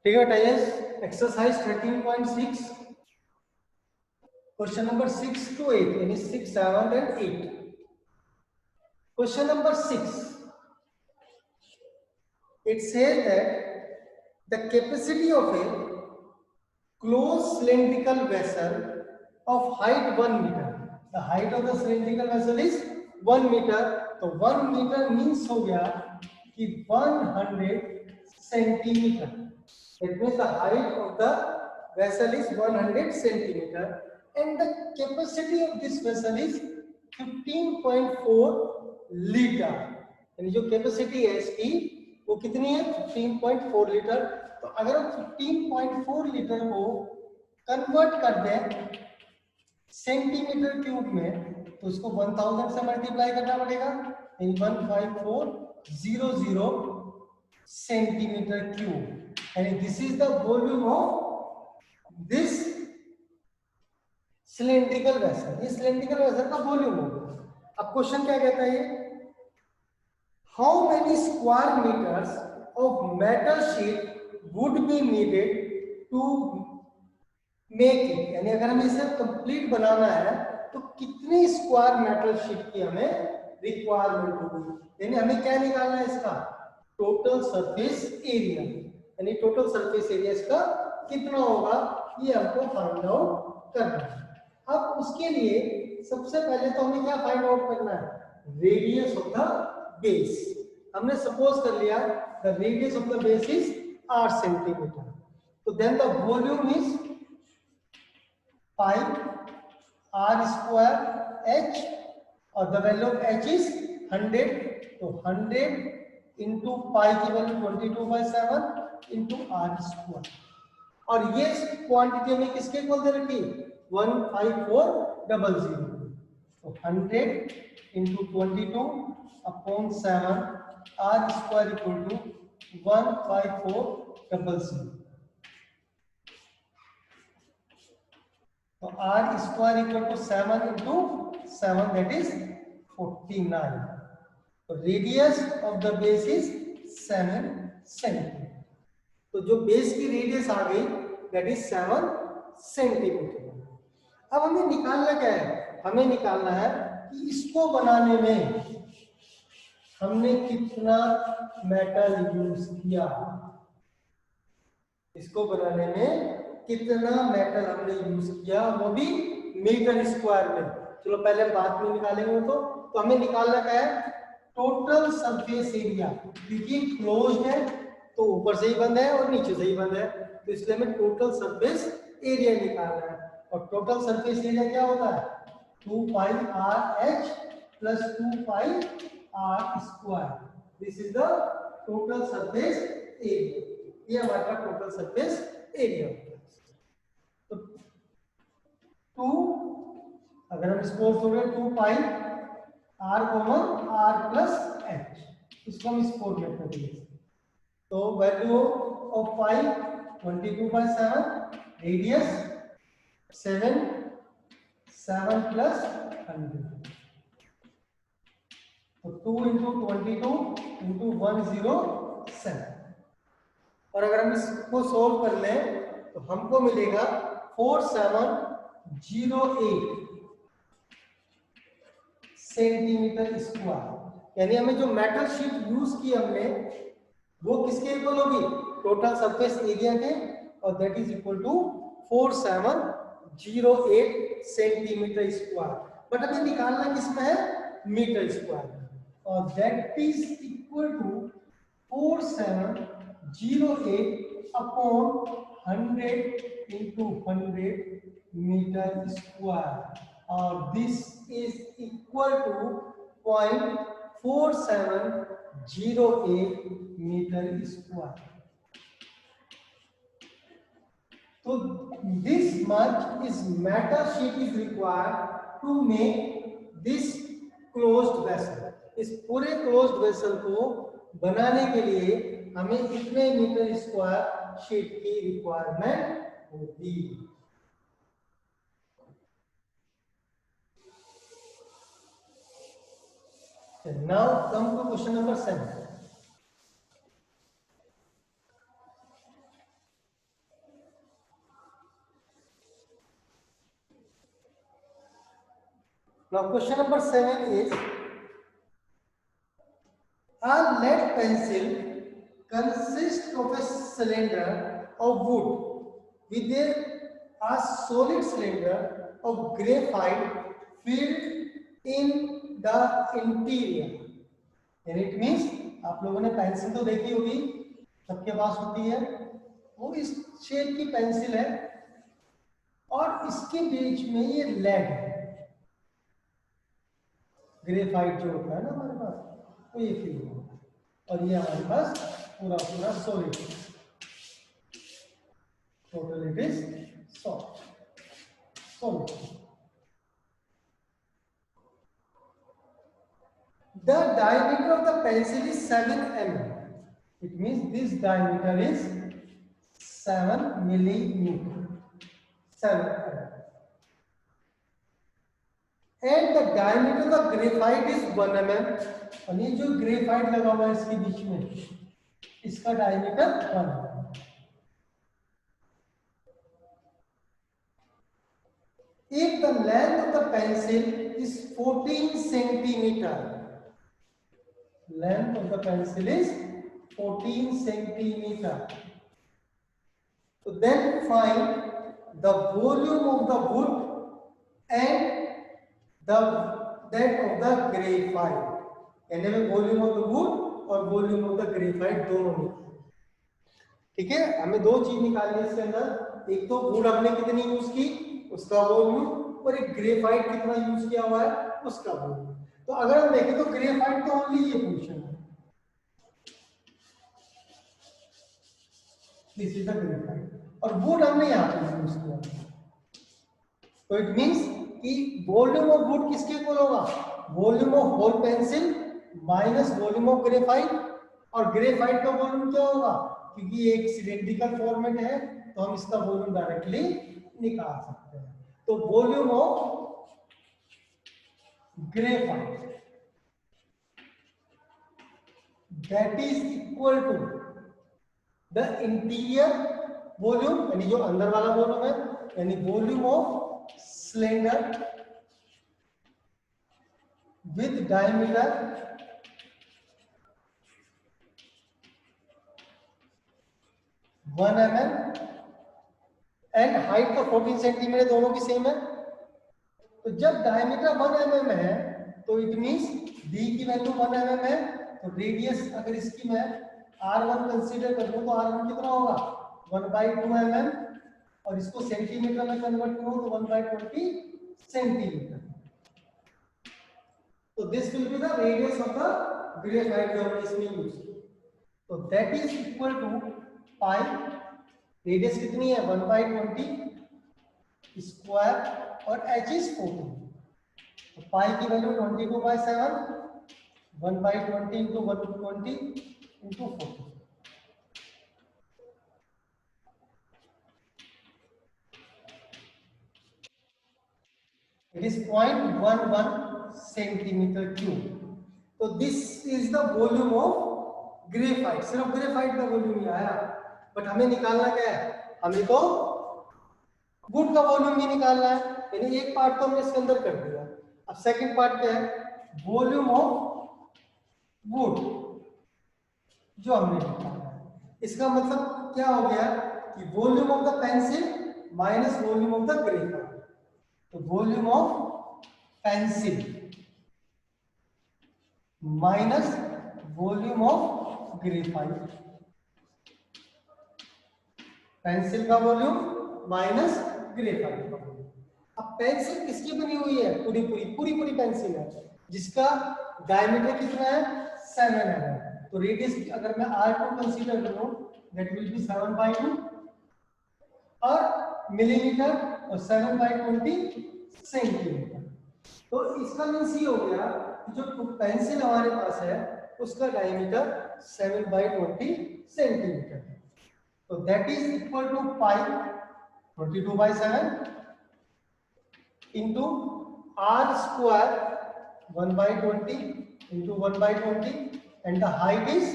ठीक है बताइए। एक्सरसाइज 13.6 क्वेश्चन नंबर 6 to 8 यानी 6, 7 and 8. Question number 6, it says that the capacity of a closed cylindrical vessel of height 1 meter. The height of the cylindrical vessel is 1 meter. तो 1 meter means हो गया कि 100 centimeter. That means the height of the vessel is 100 centimeter and the capacity of this vessel is 15.4 liter. यानी जो capacity है इसकी वो कितनी है 15.4 लीटर. तो अगर हम 15.4 लीटर को कन्वर्ट कर दें सेंटीमीटर क्यूब में तो उसको 1000 से मल्टीप्लाई करना पड़ेगा. 15400 सेंटीमीटर क्यूब यानी this is the volume of this cylindrical vessel. ये सिलेंड्रिकल वेसल का वॉल्यूम होगा. अब क्वेश्चन क्या कहता है ये, how many square meters of metal sheet would be needed to make it. यानी अगर हमें इसे कंप्लीट बनाना है तो कितनी स्क्वायर मेटल शीट की हमें रिक्वायरमेंट होगी. यानी हमें क्या निकालना है इसका टोटल सरफेस एरिया. यानी टोटल सरफेस एरिया इसका कितना होगा ये हमको फाइंड आउट करना है. अब उसके लिए सबसे पहले तो हमें क्या फाइंड आउट करना है, रेडियस ऑफ द बेस. हमने सपोज कर लिया the radius of the base is 8 centimetre. तो then the volume is pi r square h और the value of h is 100. तो 100 into पाई की वैल्यू 22/7 into r square. और ये क्वांटिटी हमें किसके इक्वल दे रखी 15400. तो 100 into 22/7 r square equal to 15400. तो r square equal to 7 into 7 that is 49. तो radius of the base is 7 centimetre. तो जो बेस की रेडियस आ गई दैट इज 7 सेंटीमीटर. अब हमें निकालना क्या है, हमें निकालना है कि इसको बनाने में हमने कितना मेटल यूज किया. इसको बनाने में कितना मेटल हमने यूज किया वो भी मीटर स्क्वायर में. चलो पहले बाद में निकालेंगे. तो हमें निकालना क्या है टोटल सरफेस एरिया. क्योंकि क्लोज्ड है तो ऊपर से ही बंद है और नीचे से ही बंद है तो इसलिए हमें टोटल सरफेस एरिया निकालना है. और टोटल सरफेस एरिया क्या होता है 2 पाई r h plus 2 pi r square. This is the total surface area. ये हमारा टोटल सरफेस एरिया. तो 2 अगर हम इसको जोड़े 2 पाई r common r plus h इसको हम इस फॉर्मेट में देंगे. तो value of pi 22/7 radius 7 plus 100. तो 2 into 22 into 107. और अगर हम इसको सोल्व कर लें तो हमको मिलेगा 4708 सेंटीमीटर स्क्वायर. यानी हमें जो मेटल शीट यूज की हमने वो किसके इक्वल होगी टोटल सरफेस एरिया के और that is equal to 4708 centimetre square. But हमें निकालना किसमें है मीटर स्क्वायर और that is equal to 4708 upon 100 into 100 metre square और this is equal to 0.4708 metre square. तो this much is metal sheet is required to make this closed vessel. इस पूरे closed vessel को बनाने के लिए हमें कितने मीटर स्क्वायर शीट की रिक्वायरमेंट होगी. Now come to question number 7. Now question number 7 is a lead pencil consists of a cylinder of wood with a solid cylinder of graphite filled in the interior. And it means आप लोगों ने pencil तो देखी होगी, सबके पास होती है, वो इस शेप की पेंसिल है और इसके बीच में ये लेड है, ग्रेफाइट जो होता है ना हमारे पास, तो ये फिल होगा और ये हमारे पास पूरा पूरा solid, total it is solid. The diameter of the pencil is 7 mm. It means this diameter is 7 millimeter. 7 mm. And the diameter of the graphite is 1 mm. और ये जो ग्रेफाइट लगा हुआ है इसके बीच में, इसका diameter 1 mm. If the length of the pencil is 14 centimeter, length of the pencil is 14 centimeter, so then find the volume of the wood and that of the graphite. यानी हमें वॉल्यूम ऑफ द वुड और volume of the graphite दोनों निकालना. ठीक है, हमें दो चीज निकालनी है इसके अंदर. एक तो वुड हमने कितनी यूज की उसका वॉल्यूम, और एक ग्रेफाइट कितना यूज किया हुआ है उसका वॉल्यूम. तो अगर हम देखें तो ग्रेफाइट तो ओनली ये पोर्शन है, दिस इज द ग्रेफाइट, और वुड हमने यहाँ पे यूज किया. तो इट मींस कि वॉल्यूम ऑफ वुड किसके इक्वल होगा, volume of whole pencil minus volume of graphite. और ग्रेफाइट का वॉल्यूम क्या होगा, क्योंकि ये एक सिलेंड्रिकल फॉर्मेट है तो हम इसका वॉल्यूम डायरेक्टली निकाल सकते हैं. तो volume of graphite that is equal to the interior volume, यानी जो अंदर वाला वॉल्यूम है, यानी volume of cylinder with diameter 1 mm and height का 14 सेंटीमीटर, दोनों की सेम है. तो जब डायमीटर 1 mm है तो इट मींस d की वैल्यू 1 mm है, तो रेडियस अगर इसकी मैं r1 कंसीडर करूं तो r1 कितना होगा 1/2 mm, और इसको सेंटीमीटर में कन्वर्ट करूं तो 1/20 सेंटीमीटर. तो this will be the radius of the graphite जो हमने इसमें यूज की. तो that is equal to pi, radius कितनी है 1/20 स्क्वायर और h इज 14. तो पाई की value 22/7, 1/20 into 120 into 14. It is 0.11 centimeter cube. तो this is the volume of graphite. सिर्फ ग्रेफाइट का वॉल्यूम ही आया, बट हमें निकालना क्या है, हमें तो वुड का वॉल्यूम भी निकालना है. यानी एक पार्ट तो हमने इसके अंदर कर दिया. अब सेकंड पार्ट क्या है, वॉल्यूम ऑफ वुड जो हमने निकाला है. इसका मतलब क्या हो गया कि volume of the pencil minus volume of the graphite. तो volume of pencil minus volume of graphite, pencil का वॉल्यूम माइनस ग्रेफाइट का वॉल्यूम. अब पेंसिल किसकी बनी हुई है, पूरी पेंसिल है जिसका डायमीटर कितना है 7 mm. तो रेडियस अगर मैं r2 कंसीडर करूं दैट विल बी 7/2 और मिलीमीटर और 7/20 सेंटीमीटर. तो इसका मींस ये हो गया कि जो पेंसिल हमारे पास है उसका डायमीटर 7/20 सेंटीमीटर. तो that is equal to pi 22/7 into r square 1/20 into 1/20, and the height is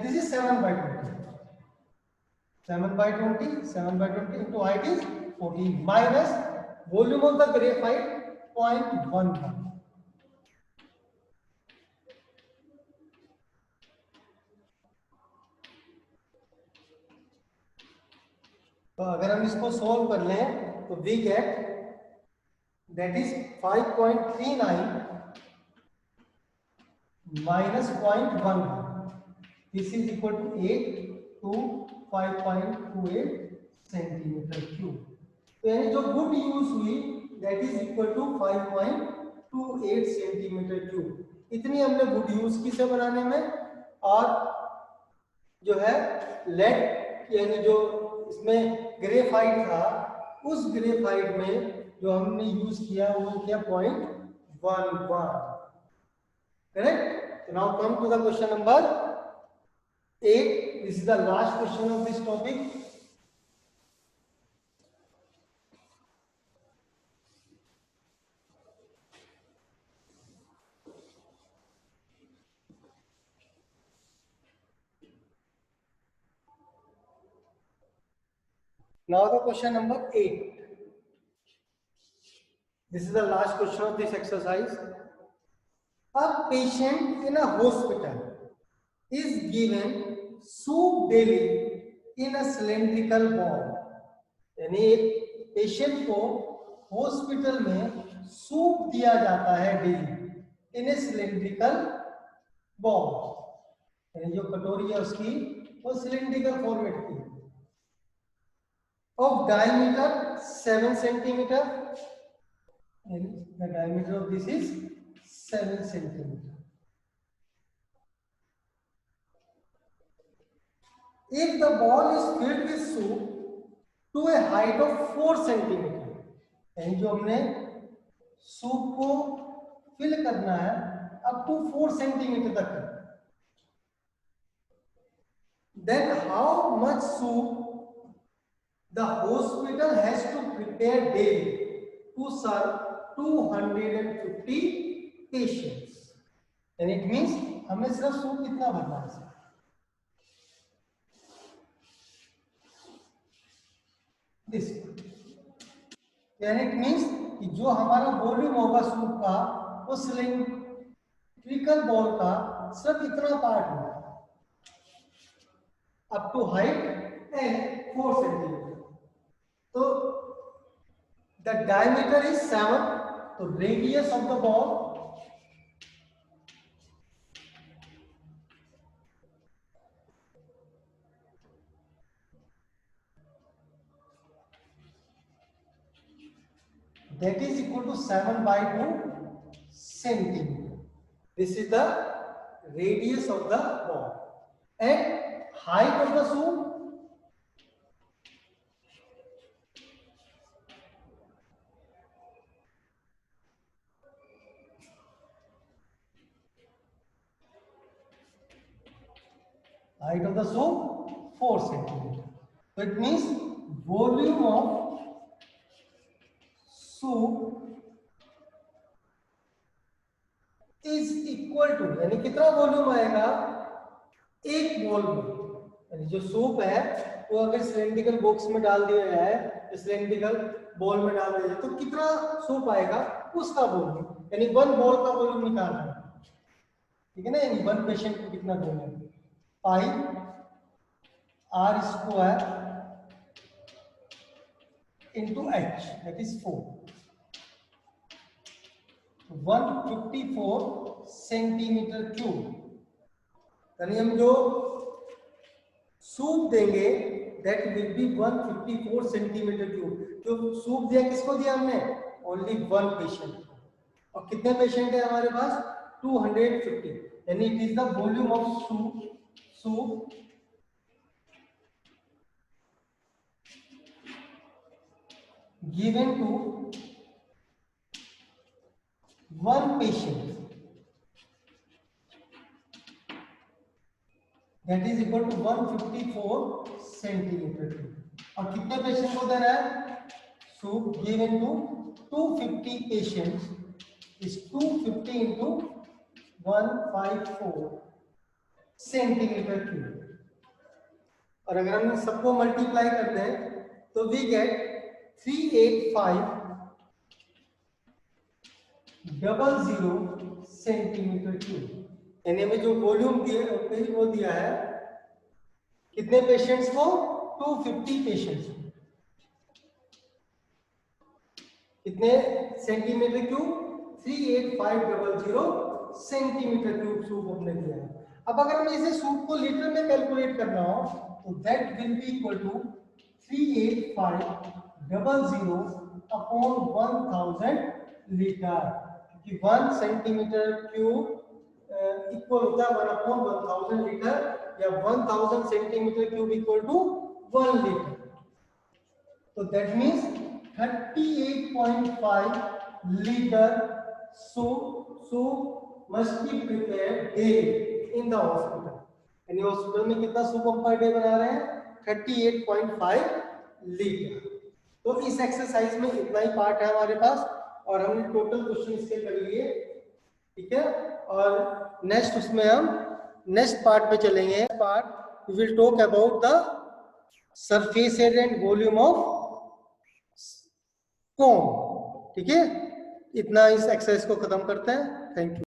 this is 7/20 into height is 14 minus volume of the graphite 0.11. तो अगर हम इसको सोल्व कर लें तो we get that is 5.39 minus 0.11. This is equal to 8 to 5.28 centimetre cube. तो यानी जो वुड यूज हुई that is equal to 5.28 centimetre cube. इतनी हमने वुड यूज की से बनाने में. और जो है लेड यानी जो इसमें ग्रेफाइट था उस ग्रेफाइट में जो हमने यूज किया वो क्या 0.11. Correct? So now come to the question number 8. This is the last question of this topic. Now the question number 8. This is the last question of this exercise. A patient in a hospital is given soup daily in a cylindrical ball. यानी एक patient को hospital में soup दिया जाता है daily इन ए cylindrical ball. यानी जो कटोरी है उसकी वो सिलेंड्रिकल फॉर्मेट की है. Of diameter 7 centimetre. The diameter of this is 7 centimeter. If the ball is filled with soup to a height of 4 centimeter, यानी जो हमने सूप को फिल करना है अप टू 4 सेंटीमीटर तक है, then how much soup the hospital has to prepare daily to serve 250 patients. And it means हमें सिर्फ सूप कितना भरना है. This. And it means कि जो हमारा वॉल्यूम होगा सूप का वो सिलेंड्रिकल बॉल का सिर्फ इतना पार्ट होगा up to height and 4 centimetre. तो the diameter is 7. So radius of the ball that is equal to 7/2 centimeter. This is the radius of the ball. And height of the soup height of the soup 4 centimeter. So it means volume of soup is equal to, यानी कितना volume आएगा एक ball में. यानी जो soup है वो अगर सिलेंड्रिकल बॉक्स में डाल दिया है, सिलेंड्रिकल बॉल में डाल दिया जाए तो कितना सूप आएगा उसका वॉल्यूम, यानी 1 बॉल का वॉल्यूम निकालना है. ठीक है ना. यानी 1 पेशेंट को कितना देना है. पाई r square into h, that is 4. 154 centimetre cube. यानी हम जो सूप देंगे that will B 154 centimetre cube. जो सूप दिया किसको दिया हमने? Only 1 patient. और कितने पेशेंट है हमारे पास? 250. यानी it is the volume of soup given to 1 patient, that is equal to 154 centimetre cube. और कितने पेशेंट को देना है? Soup given to 250 patients is 250 into 154 centimetre cube. और अगर हम सबको मल्टीप्लाई करते हैं तो वी गेट 3850 सेंटीमीटर क्यूब। यानी हमें जो वॉल्यूम दिया वो दिया है कितने पेशेंट्स को, 250 पेशेंट्स। कितने centimetre cube, 38500 centimetre cube soup हमने दिया है। अब अगर हमें इसे सूप को लीटर में कैलकुलेट करना हो तो that will be equal to 38500 upon 1000 litre, क्योंकि 1 सेंटीमीटर क्यूब इक्वल होता है 1 अपॉन 1000 लीटर, या 1000 centimetre cube equal to 1 litre. तो that means 38.5 liter soup must be prepared daily in the hospital. यानी हॉस्पिटल में कितना सूप हम पर डे बना रहे हैं, 38.5 लीटर। तो इस एक्सरसाइज में इतना ही पार्ट है हमारे पास, और हमने टोटल क्वेश्चन इसके कर लिए, ठीक है। और नेक्स्ट उसमें हम नेक्स्ट पार्ट पे चलेंगे। Part we will talk about the surface area and volume of cone, ठीक है। इतना इस एक्सरसाइज को खत्म करते हैं। Thank you.